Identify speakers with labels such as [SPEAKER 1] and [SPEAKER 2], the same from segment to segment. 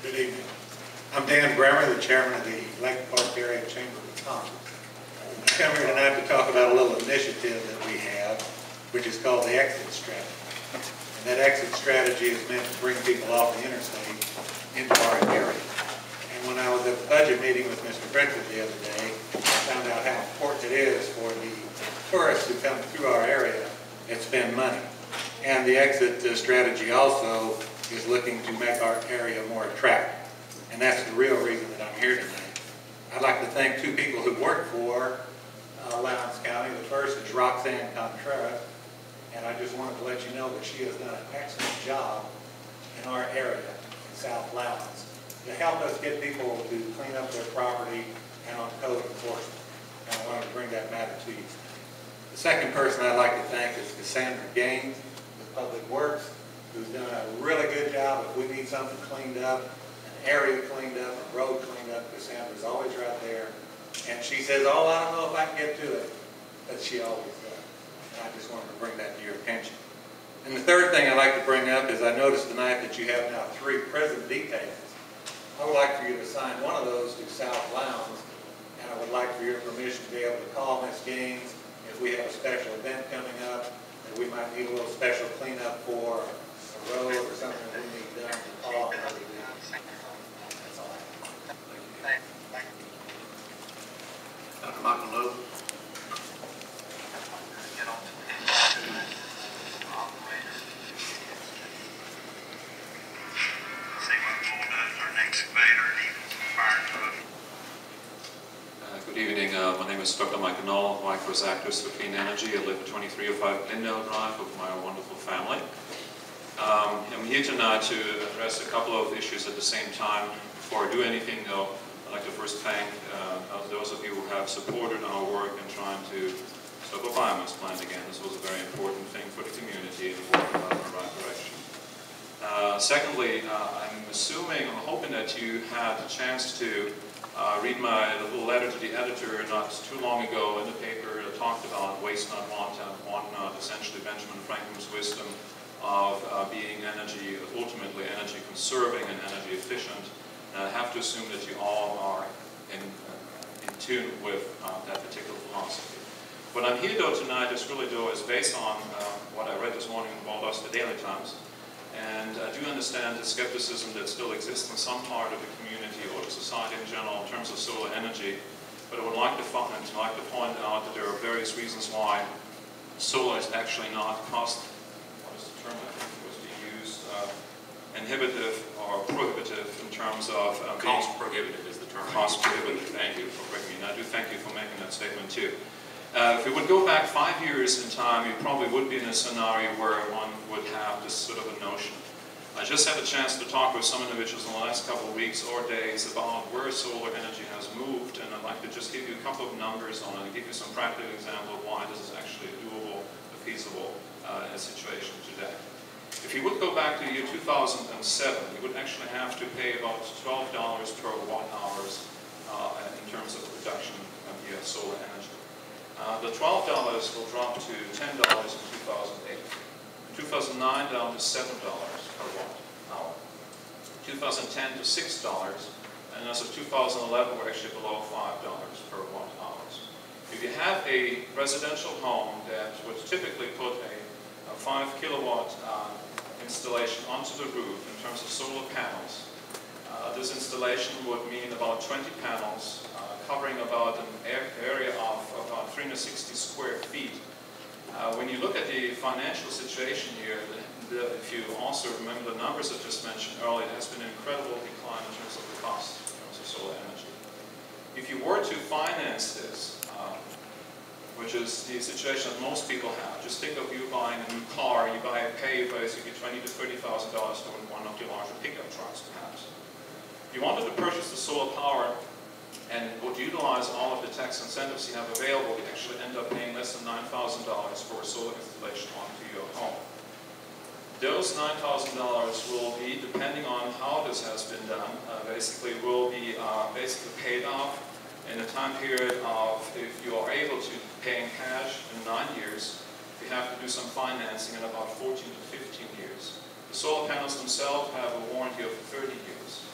[SPEAKER 1] Good evening. I'm Dan Brammer, the chairman of the Lake Park Area Chamber of Commerce. I come here tonight to talk about a little initiative that we have, which is called the exit strategy. And that exit strategy is meant to bring people off the interstate into our area. And when I was at the budget meeting with Mr. Brinkley the other day, I found out how important it is for the tourists who come through our area and spend money. And the exit strategy also is looking to make our area more attractive. And that's the real reason that I'm here tonight. I'd like to thank two people who work for Lowndes County. The first is Roxanne Contreras, and I just wanted to let you know that she has done an excellent job in our area in South Lowndes to help us get people to clean up their property and on code enforcement. And I wanted to bring that matter to you. The second person I'd like to thank is Cassandra Gaines with Public Works, who's done a really good job. If we need something cleaned up, an area cleaned up, a road cleaned up, Cassandra's always right there. And she says, oh, I don't know if I can get to it, but she always does. And I just wanted to bring that to your attention. And the third thing I'd like to bring up is I noticed tonight that you have now 3 prison details. I would like for you to assign one of those to South Lowndes, and I would like for your permission to be able to call Ms. Gaines if we have a special event coming up that we might need a little special cleanup for, a road or something that we need done to call and other things. That's all I have. Thank you.
[SPEAKER 2] Dr. Michael Lowe.
[SPEAKER 3] Good evening. My name is Dr. Michael Knoll. My wife was actress for Clean Energy. I live at 2305 Glendale Drive with my wonderful family. I'm here tonight to address a couple of issues at the same time. Before I do anything, though, I'd like to first thank those of you who have supported our work in trying to stop a biomass plant again. This was a very important thing for the community and working in the right direction. Secondly, I'm hoping that you had a chance to read my little letter to the editor not too long ago in the paper that talked about waste not, want not, essentially Benjamin Franklin's wisdom of being ultimately energy conserving and energy efficient. And I have to assume that you all are in tune with that particular philosophy. What I'm here though tonight is based on what I read this morning in the Daily Times. And I do understand the skepticism that still exists in some part of the community or the society in general in terms of solar energy. But I would like to point out that there are various reasons why solar is actually not what is the term I think was being used, inhibitive or prohibitive in terms of
[SPEAKER 2] cost prohibitive is the term.
[SPEAKER 3] Cost prohibitive, thank you for bringing me. And I do thank you for making that statement too. If we would go back 5 years in time, you probably would be in a scenario where one would have this sort of a notion. I just had a chance to talk with some individuals in the last couple of weeks or days about where solar energy has moved, and I'd like to just give you a couple of numbers on it and give you some practical example of why this is actually a doable, a feasible situation today. If you would go back to the year 2007, you would actually have to pay about $12 per watt hours in terms of the production of your solar energy. The $12 will drop to $10 in 2008. In 2009 down to $7 per watt hour. 2010 to $6, and as of 2011 we're actually below $5 per watt hours. If you have a residential home that would typically put a 5 kilowatt installation onto the roof in terms of solar panels, this installation would mean about 20 panels covering about an area of about 360 square feet. When you look at the financial situation here, if you also remember the numbers I just mentioned earlier, there has been an incredible decline in terms of the cost in terms of solar energy. If you were to finance this, which is the situation that most people have, just think of you buying a new car, you pay basically $20,000 to $30,000 for one of your larger pickup trucks perhaps. If you wanted to purchase the solar power and would utilize all of the tax incentives you have available, you actually end up paying less than $9,000 for a solar installation onto your home. Those $9,000 will be, depending on how this has been done, will be paid off in a time period of, if you are able to pay in cash in 9 years, we have to do some financing in about 14 to 15 years. The solar panels themselves have a warranty of 30 years.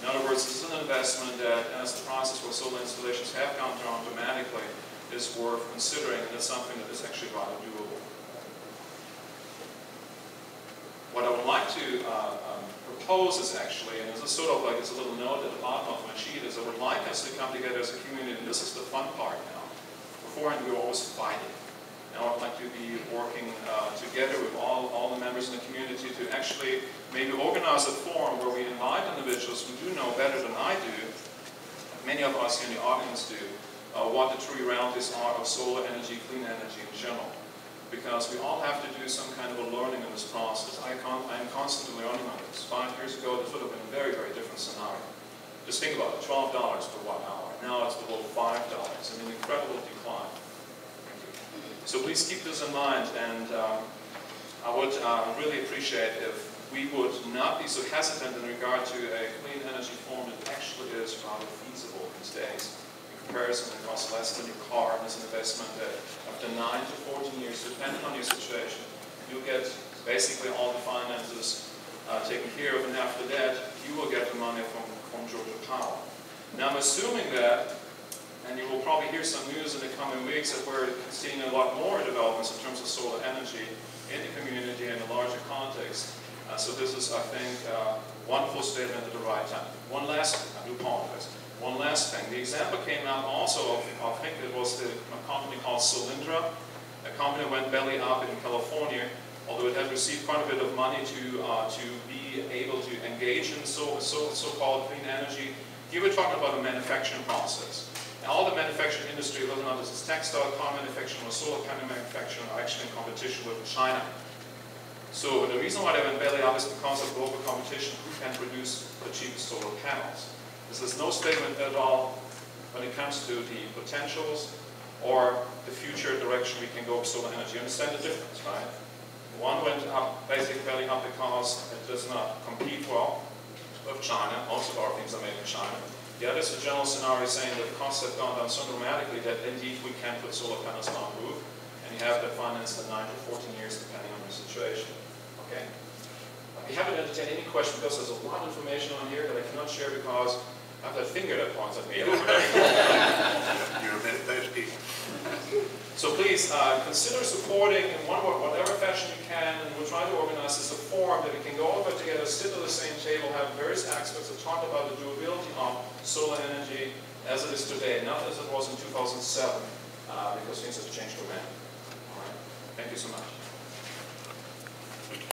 [SPEAKER 3] In other words, this is an investment that, as the prices for solar installations have gone down dramatically, is worth considering, and it's something that is actually rather doable. What I would like to propose is actually, and this is sort of like, it's a little note at the bottom of my sheet, is I would like us to come together as a community, and this is the fun part now. Beforehand, we were always fighting. Now I'd like to be working together with all the members in the community to actually maybe organize a forum where we invite individuals who do know better than I do, many of us here in the audience do, what the true realities are of solar energy, clean energy in general. Because we all have to do some kind of a learning in this process. I'm constantly learning on this. 5 years ago, this would have been a very, very different scenario. Just think about it, $12 per watt hour. Now it's below $5, and an incredible decline. So please keep this in mind, and I would really appreciate if we would not be so hesitant in regard to a clean energy form that actually is rather feasible these days. In comparison, it costs less than your car, and it's an investment that after 9 to 14 years, depending on your situation, you'll get basically all the finances taken care of, and after that, you will get the money from Georgia Power. Now I'm assuming that, and you will probably hear some news in the coming weeks, that we're seeing a lot more developments in terms of solar energy in the community in a larger context. So this is, I think, a wonderful statement at the right time. One last thing, I do apologize. One last thing. The example came out also of, I think it was a company called Solyndra. A company went belly up in California, although it had received quite a bit of money to be able to engage in so-called clean energy. Here we're talking about a manufacturing process. And all the manufacturing industry, whether or not this is textile, car manufacturing, or solar panel manufacturing, are actually in competition with China. So the reason why they went belly up is because of global competition, who can produce the cheapest solar panels. This is no statement at all when it comes to the potentials or the future direction we can go with solar energy. You understand the difference, right? One went up, basically belly up because it does not compete well with China. Most of our things are made in China. The other is a general scenario saying that the costs have gone down so dramatically that indeed we can put solar panels on the roof, and you have that financed in 9 to 14 years depending on your situation. Okay? I'd be happy to entertain any question because there's a lot of information on here that I cannot share because I have that finger that points at me over there.
[SPEAKER 2] You're a bit thirsty.
[SPEAKER 3] So please consider supporting in whatever fashion you can, and we'll try to organize this a forum that we can go over together, sit at the same table, have various experts that talk about the doability of solar energy as it is today, not as it was in 2007, because things have changed dramatically. All right. Thank you so much.